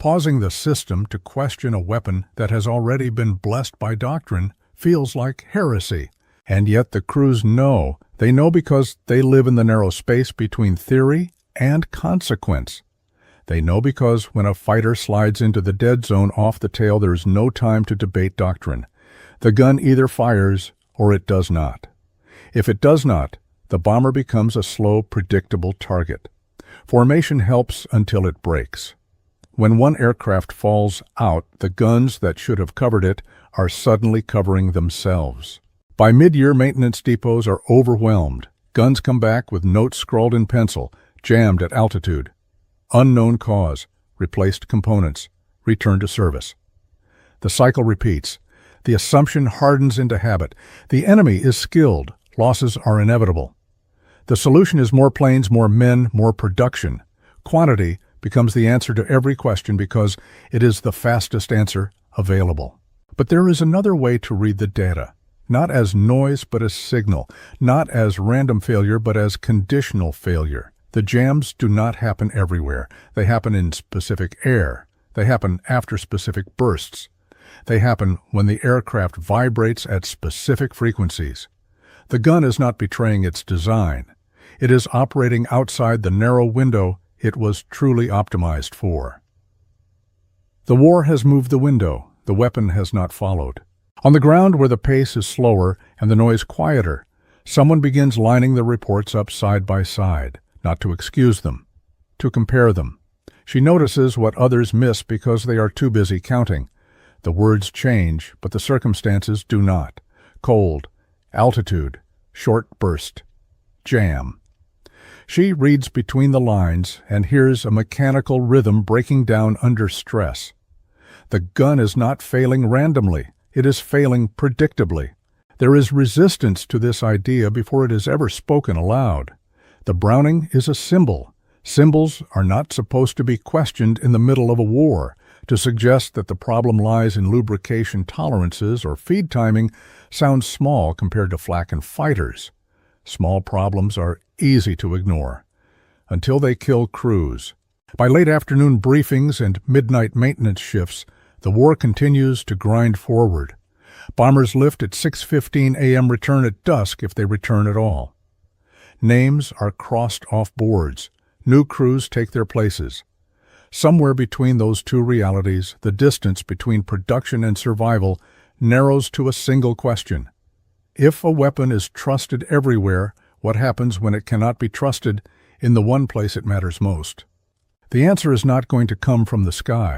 Pausing the system to question a weapon that has already been blessed by doctrine feels like heresy. And yet the crews know. They know because they live in the narrow space between theory and consequence. They know because when a fighter slides into the dead zone off the tail, there is no time to debate doctrine. The gun either fires or it does not. If it does not, the bomber becomes a slow, predictable target. Formation helps until it breaks. When one aircraft falls out, the guns that should have covered it are suddenly covering themselves. By mid-year, maintenance depots are overwhelmed. Guns come back with notes scrawled in pencil, jammed at altitude. Unknown cause, replaced components, return to service. The cycle repeats. The assumption hardens into habit. The enemy is skilled. Losses are inevitable. The solution is more planes, more men, more production. Quantity becomes the answer to every question because it is the fastest answer available. But there is another way to read the data. Not as noise, but as signal. Not as random failure, but as conditional failure. The jams do not happen everywhere. They happen in specific air. They happen after specific bursts. They happen when the aircraft vibrates at specific frequencies. The gun is not betraying its design. It is operating outside the narrow window it was truly optimized for. The war has moved the window. The weapon has not followed. On the ground where the pace is slower and the noise quieter, someone begins lining the reports up side by side, not to excuse them, to compare them. She notices what others miss because they are too busy counting. The words change, but the circumstances do not. Cold, altitude, short burst, jam. She reads between the lines and hears a mechanical rhythm breaking down under stress. The gun is not failing randomly. It is failing predictably. There is resistance to this idea before it is ever spoken aloud. The Browning is a symbol. Symbols are not supposed to be questioned in the middle of a war. To suggest that the problem lies in lubrication tolerances or feed timing sounds small compared to flak and fighters. Small problems are easy to ignore, until they kill crews. By late afternoon briefings and midnight maintenance shifts, the war continues to grind forward. Bombers lift at 6:15 a.m., return at dusk if they return at all. Names are crossed off boards. New crews take their places. Somewhere between those two realities, the distance between production and survival narrows to a single question. If a weapon is trusted everywhere, what happens when it cannot be trusted in the one place it matters most? The answer is not going to come from the sky.